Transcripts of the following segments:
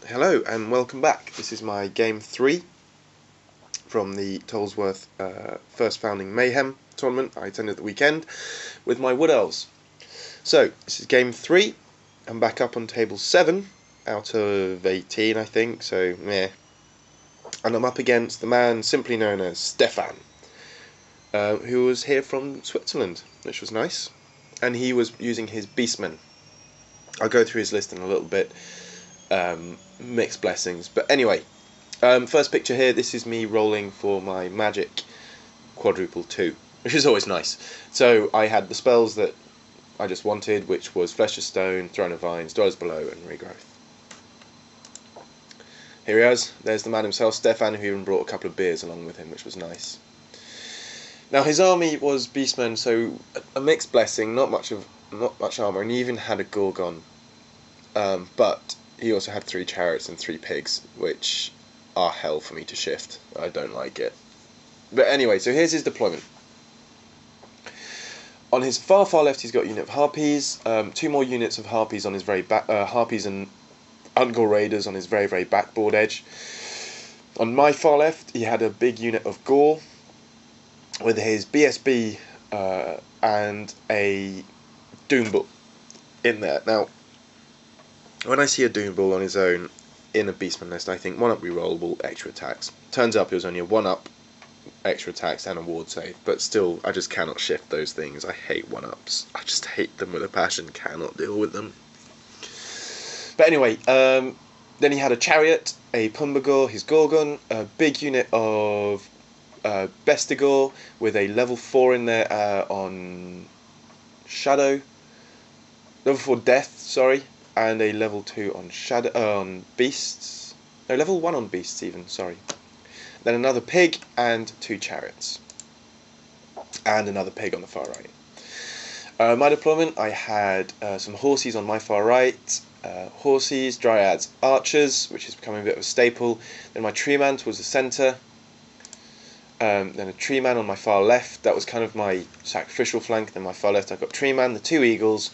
Hello and welcome back. This is my game 3 from the Tolworth First Founding Mayhem tournament I attended at the weekend with my Wood Elves. So, this is game 3. I'm back up on table 7 out of 18, I think, so meh. And I'm up against the man simply known as Stefan, who was here from Switzerland, which was nice. And he was using his Beastmen. I'll go through his list in a little bit. Mixed blessings, but anyway, first picture here, this is me rolling for my magic quadruple 2, which is always nice. So I had the spells that I just wanted, which was Flesh of Stone, Throne of Vines, Dwellers Below and Regrowth. Here he is, there's the man himself, Stefan, who even brought a couple of beers along with him, which was nice. Now his army was Beastmen, so a mixed blessing, not much armour, and he even had a Gorgon, but he also had 3 chariots and 3 pigs, which are hell for me to shift. I don't like it. But anyway, so here's his deployment. On his far left, he's got a unit of harpies, 2 more units of harpies on his very back, harpies and Ungor raiders on his very backboard edge. On my far left, he had a big unit of Gore with his BSB and a Doombull in there. Now, when I see a Doombull on his own in a Beastman list, I think 1-up rerollable, extra attacks. Turns up it was only a 1-up, extra attacks and a ward save, but still, I just cannot shift those things. I hate 1-ups. I just hate them with a passion, cannot deal with them. But anyway, then he had a chariot, a Pumbagore, his Gorgon, a big unit of Bestigor with a level 4 in there on Shadow. Level 4 Death, sorry. And a level 2 on on Beasts. No, level 1 on Beasts even, sorry. Then another pig and 2 chariots. And another pig on the far right. My deployment, I had some horses on my far right. Horses, dryads, archers, which is becoming a bit of a staple. Then my tree man towards the centre. Then a tree man on my far left. That was kind of my sacrificial flank. Then my far left, I've got tree man, the 2 eagles.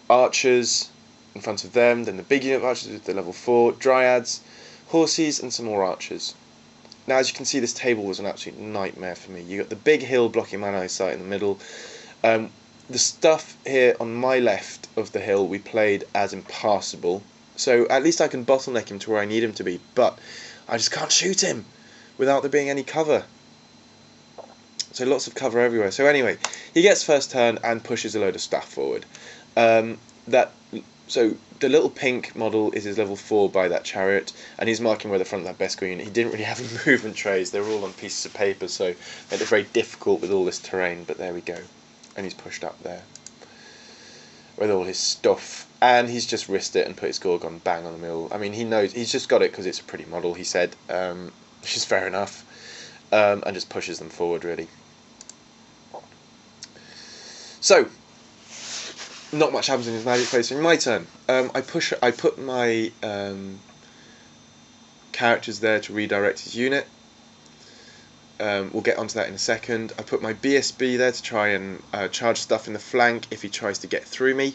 Archers in front of them, then the big unit of archers with the level 4, dryads, horses and some more archers. Now as you can see, this table was an absolute nightmare for me. You got the big hill blocking my eyesight in the middle. The stuff here on my left of the hill we played as impassable, so at least I can bottleneck him to where I need him to be, but I just can't shoot him without there being any cover. So lots of cover everywhere. So anyway, he gets first turn and pushes a load of stuff forward. So the little pink model is his level 4 by that chariot, and he's marking where the front of that Besco unit. He didn't really have any movement trays, they were all on pieces of paper, so it made it very difficult with all this terrain, but there we go. And he's pushed up there with all his stuff, and he's just risked it and put his Gorgon bang on the middle. I mean, he knows, he's just got it because it's a pretty model, he said, which is fair enough, and just pushes them forward, really. So, not much happens in his magic phase. So in my turn, I put my characters there to redirect his unit. We'll get onto that in a second. I put my BSB there to try and charge stuff in the flank if he tries to get through me.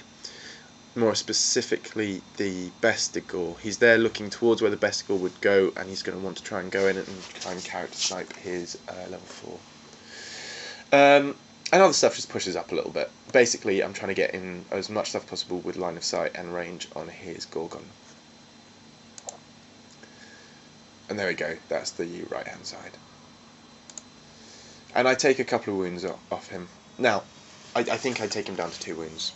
More specifically, the Bestigor. He's there looking towards where the Bestigor would go, and he's going to want to try and go in and try and character snipe his level 4. And other stuff just pushes up a little bit. Basically, I'm trying to get in as much stuff possible with line of sight and range on his Gorgon. And there we go, that's the right hand side. And I take a couple of wounds off him. Now, I think I take him down to 2 wounds.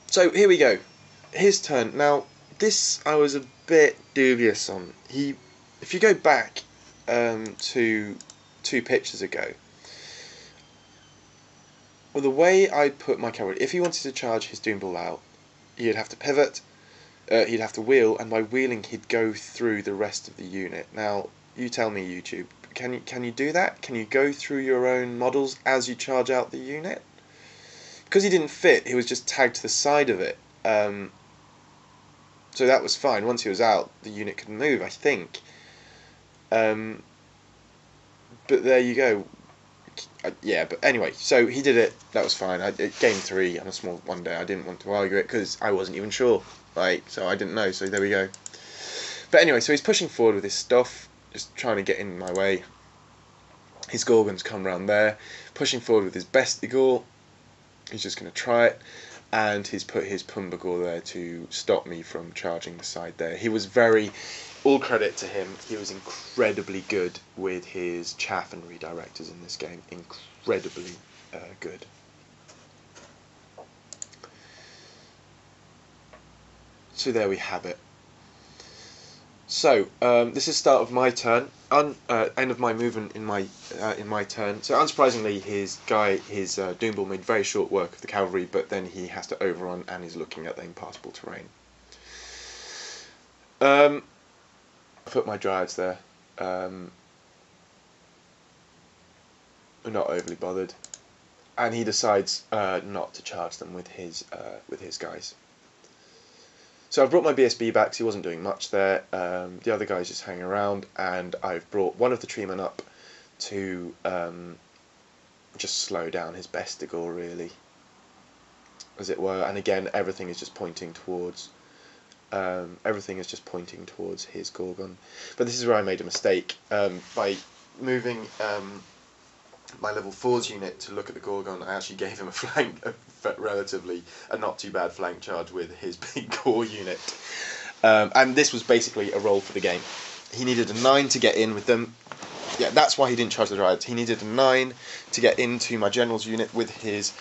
So here we go. His turn. Now, this I was a bit dubious on. If you go back to 2 pictures ago, well, the way I put my cavalry, if he wanted to charge his Doombull out, he'd have to pivot, he'd have to wheel, and by wheeling he'd go through the rest of the unit. Now, you tell me, YouTube, can you do that? Can you go through your own models as you charge out the unit? Because he didn't fit, he was just tagged to the side of it. So that was fine. Once he was out, the unit could move, I think. But there you go. yeah, but anyway, so he did it. That was fine. Game 3 on a small one day. I didn't want to argue it because I wasn't even sure. Right, so I didn't know. So there we go. But anyway, so he's pushing forward with his stuff, just trying to get in my way. His Gorgons come round there, pushing forward with his Bestigor. He's just going to try it, and he's put his Pumbagor there to stop me from charging the side there. He was all credit to him, he was incredibly good with his chaff and redirectors in this game. Incredibly good. So there we have it. So this is start of my turn, end of my movement in my turn. So unsurprisingly, his Doomball made very short work of the cavalry, but then he has to overrun and is looking at the impassable terrain. I put my Dryads there. We're not overly bothered, and he decides not to charge them with his guys. So I've brought my BSB back because he wasn't doing much there. The other guys just hanging around, and I've brought one of the treemen up to just slow down his Bestigor, really, as it were. And again, everything is just pointing towards his Gorgon. But this is where I made a mistake by moving my level 4's unit to look at the Gorgon. I actually gave him a flank, a not too bad flank charge with his big core unit. And this was basically a roll for the game. He needed a 9 to get in with them. Yeah, that's why he didn't charge the Dryads. He needed a 9 to get into my general's unit with his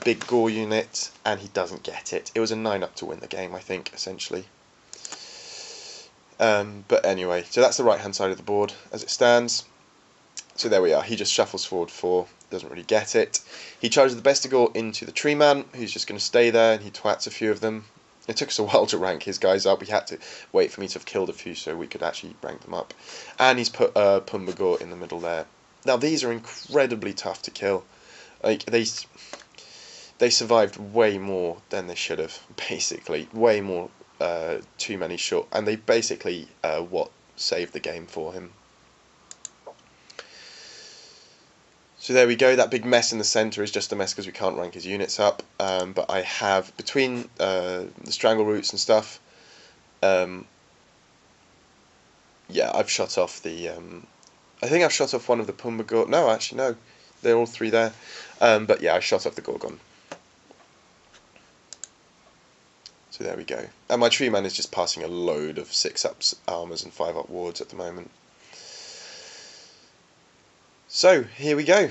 big gore unit, and he doesn't get it. It was a 9-up to win the game, I think, essentially. But anyway, so that's the right-hand side of the board as it stands. So there we are. He just shuffles forward 4, doesn't really get it. He charges the Bestigor into the tree man, who's just going to stay there, and he twats a few of them. It took us a while to rank his guys up. We had to wait for me to have killed a few so we could actually rank them up. And he's put Pumbagor in the middle there. Now these are incredibly tough to kill. Like they survived way more than they should have, basically. Way more, too many short. And they basically what saved the game for him. So there we go, that big mess in the centre is just a mess because we can't rank his units up, but I have, between the strangle roots and stuff, yeah, I've shot off the, I think I've shot off one of the Pumbagor, no, actually no, they're all 3 there, but yeah, I shot off the Gorgon. So there we go, and my tree man is just passing a load of 6-up armours and 5-up wards at the moment. So, here we go.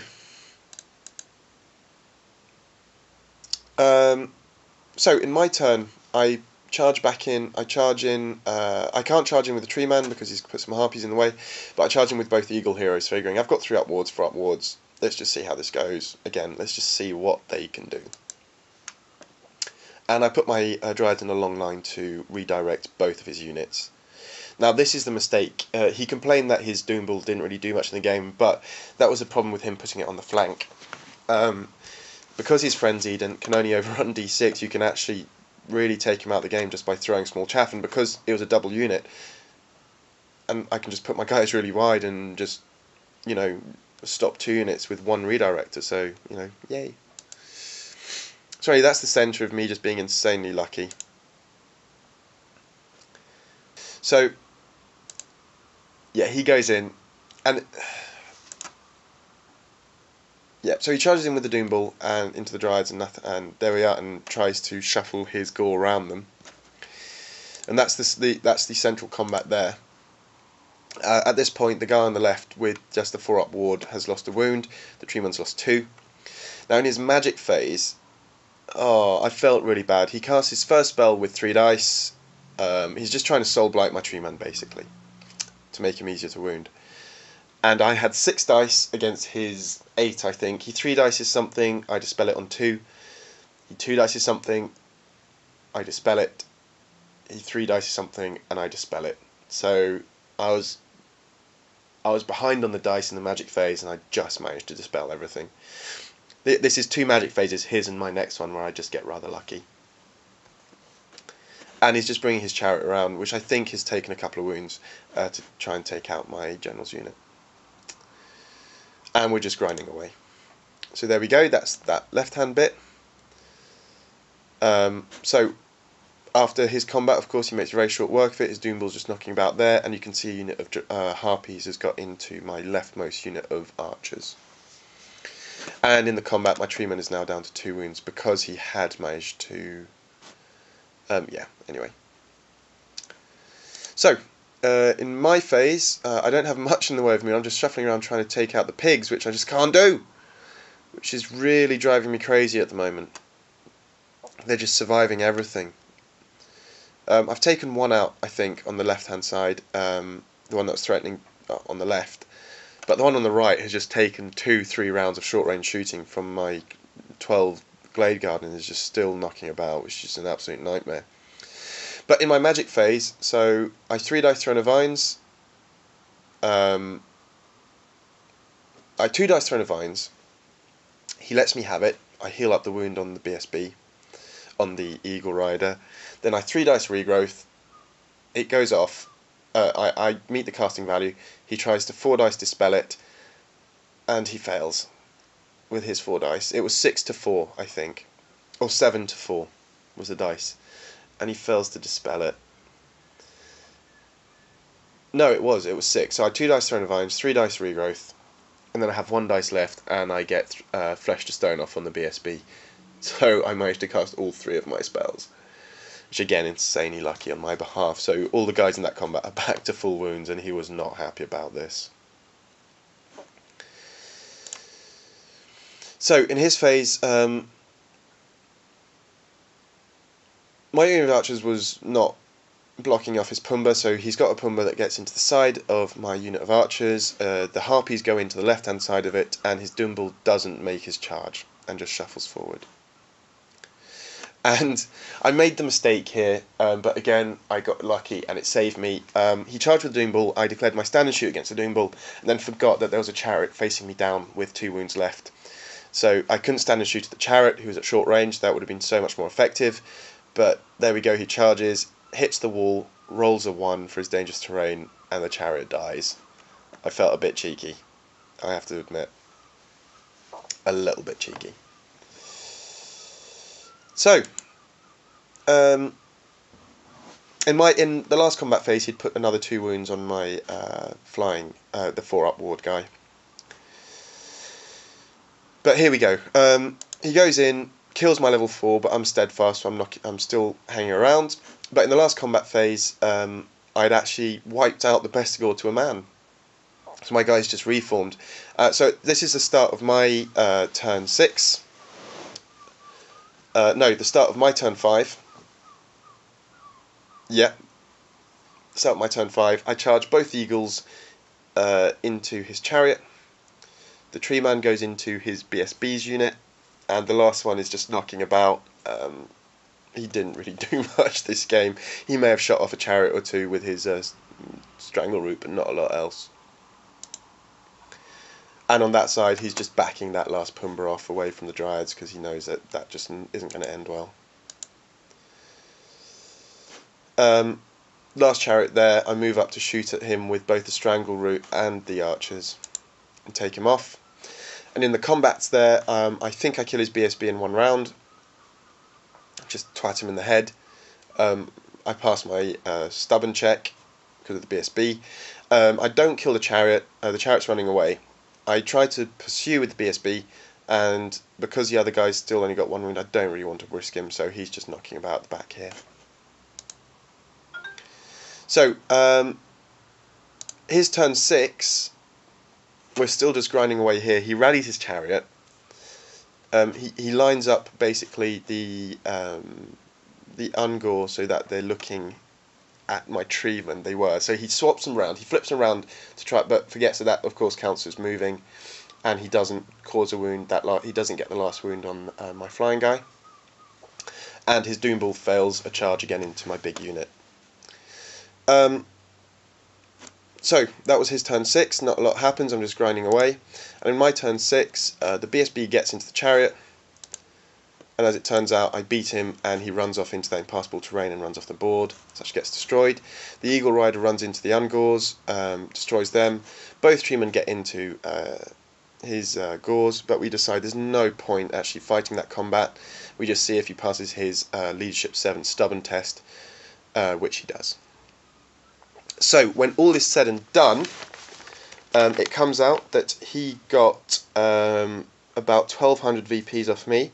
So, in my turn, I charge back in, I can't charge in with the tree man because he's put some harpies in the way, but I charge in with both the eagle heroes, figuring I've got 3-up wards, 4-up wards, let's just see how this goes. Again, let's just see what they can do. And I put my Dryad in a long line to redirect both of his units. Now this is the mistake. He complained that his Doomball didn't really do much in the game, but that was a problem with him putting it on the flank. Because he's frenzied and can only overrun d6, you can actually really take him out of the game just by throwing small chaff, and because it was a double unit, and I can just put my guys really wide and just, you know, stop 2 units with 1 redirector, so, you know, yay. Sorry, that's the centre of me just being insanely lucky. So, yeah, he goes in, and yeah, so he charges in with the Doomball and into the Dryads and there we are, and tries to shuffle his gore around them, and that's the central combat there. At this point, the guy on the left with just the 4-up ward has lost a wound. The treeman's lost 2. Now in his magic phase, oh, I felt really bad. He cast his first spell with 3 dice. He's just trying to soul blight my treeman basically, to make him easier to wound. And I had 6 dice against his 8, I think. He 3 dices something, I dispel it on 2. He 2 dices something, I dispel it. He 3 dices something, and I dispel it. So I was behind on the dice in the magic phase, and I just managed to dispel everything. This is 2 magic phases, his and my next one, where I just get rather lucky. And he's just bringing his chariot around, which I think has taken a couple of wounds to try and take out my general's unit. and we're just grinding away. So there we go, that's that left-hand bit. So after his combat, of course, he makes very short work of it. His Doomball's just knocking about there, and you can see a unit of Harpies has got into my leftmost unit of Archers. And in the combat, my Treeman is now down to 2 wounds because he had managed to... yeah, anyway. So, in my phase, I don't have much in the way of me. I'm just shuffling around trying to take out the pigs, which I just can't do. Which is really driving me crazy at the moment. They're just surviving everything. I've taken one out, I think, on the left-hand side. The one that's threatening on the left. But the one on the right has just taken 2-3 rounds of short-range shooting from my 12 Glade Guard and is just still knocking about, which is an absolute nightmare. But in my magic phase, so I 3-dice Throne of Vines. I 2-dice Throne of Vines. He lets me have it. I heal up the wound on the BSB, on the Eagle Rider. Then I 3-dice Regrowth. It goes off. I meet the casting value. He tries to 4-dice Dispel it, and he fails with his 4 dice. It was 6-4, I think, or 7-4 was the dice, and he fails to Dispel it. No, it was 6. So I 2-dice Throne of Vines, 3-dice Regrowth, and then I have 1 dice left, and I get Flesh to Stone off on the BSB. So I managed to cast all 3 of my spells, which again, insanely lucky on my behalf. So all the guys in that combat are back to full wounds, and he was not happy about this. So in his phase, my unit of Archers was not blocking off his Pumbaa, so he's got a Pumbaa that gets into the side of my unit of Archers. The Harpies go into the left-hand side of it, and his Doomball doesn't make his charge and just shuffles forward. And I made the mistake here, but again, I got lucky and it saved me. He charged with the Doomball, I declared my stand and shoot against the Doomball, and then forgot that there was a chariot facing me down with 2 wounds left. So I couldn't stand and shoot at the chariot, who was at short range. That would have been so much more effective. But there we go, he charges, hits the wall, rolls a 1 for his dangerous terrain, and the chariot dies. I felt a bit cheeky, I have to admit. A little bit cheeky. So, in the last combat phase, he'd put another 2 wounds on my flying, the 4-up ward guy. But here we go. He goes in, kills my level 4, but I'm steadfast, so I'm still hanging around. But in the last combat phase, I'd actually wiped out the Bestigor to a man. So my guy's just reformed. So this is the start of my turn 6. No, the start of my turn 5. Yeah. Start of my turn 5. I charge both Eagles into his chariot. The Tree Man goes into his BSB's unit. And the last one is just knocking about. He didn't really do much this game. He may have shot off a chariot or 2 with his strangle root, but not a lot else. And on that side, he's just backing that last Pumbaa off away from the Dryads because he knows that that just isn't going to end well. Last chariot there, I move up to shoot at him with both the Strangle Root and the Archers and take him off. And in the combats there, I think I kill his BSB in 1 round. Just twat him in the head. I pass my stubborn check because of the BSB. I don't kill the chariot. The chariot's running away. I try to pursue with the BSB, and because the other guy's still only got 1 wound, I don't really want to risk him, so he's just knocking about the back here. So, his turn 6, we're still just grinding away here. He rallies his chariot. He lines up basically the Ungor so that they're looking at my Treeman. They were. So he swaps them around. He flips them around to try, but forgets that of course counts as moving, and he doesn't cause a wound. He doesn't get the last wound on my flying guy, and his Doomball fails a charge again into my big unit. So that was his turn 6. Not a lot happens. I'm just grinding away, and in my turn 6, the BSB gets into the chariot. And as it turns out, I beat him, and he runs off into that impassable terrain and runs off the board. Such gets destroyed. The Eagle Rider runs into the Ungors, destroys them. Both Treemen get into his gauze, but we decide there's no point actually fighting that combat. We just see if he passes his Leadership 7 stubborn test, which he does. So when all is said and done, it comes out that he got about 1200 VPs off me.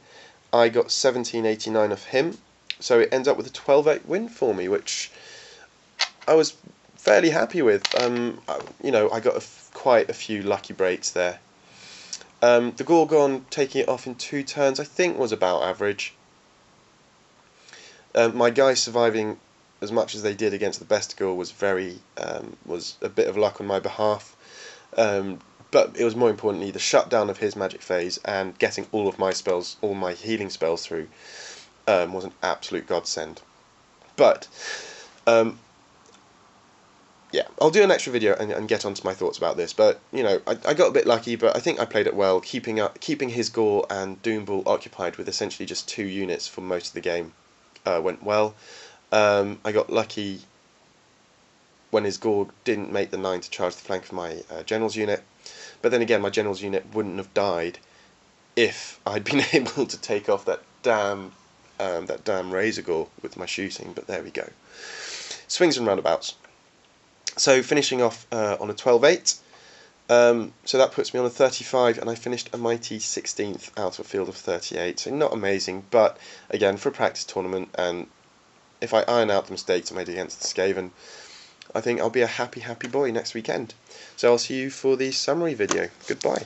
I got 1789 off him, so it ends up with a 12-8 win for me, which I was fairly happy with. You know, I got quite a few lucky breaks there. The Gorgon taking it off in 2 turns, I think, was about average. My guys surviving as much as they did against the Bestigal was was a bit of luck on my behalf. But it was more importantly the shutdown of his magic phase and getting all of my spells, all my healing spells through, was an absolute godsend. But yeah, I'll do an extra video and get onto my thoughts about this. But you know, I got a bit lucky, but I think I played it well, keeping his Gore and Doomball occupied with essentially just 2 units for most of the game. Went well. I got lucky when his Gore didn't make the 9 to charge the flank of my General's unit. But then again, my General's unit wouldn't have died if I'd been able to take off that damn Razor Gore with my shooting. But there we go. Swings and roundabouts. So finishing off on a 12-8. So that puts me on a 35, and I finished a mighty 16th out of a field of 38. So not amazing, but again, for a practice tournament, and if I iron out the mistakes I made against the Skaven, I think I'll be a happy boy next weekend. So I'll see you for the summary video. Goodbye.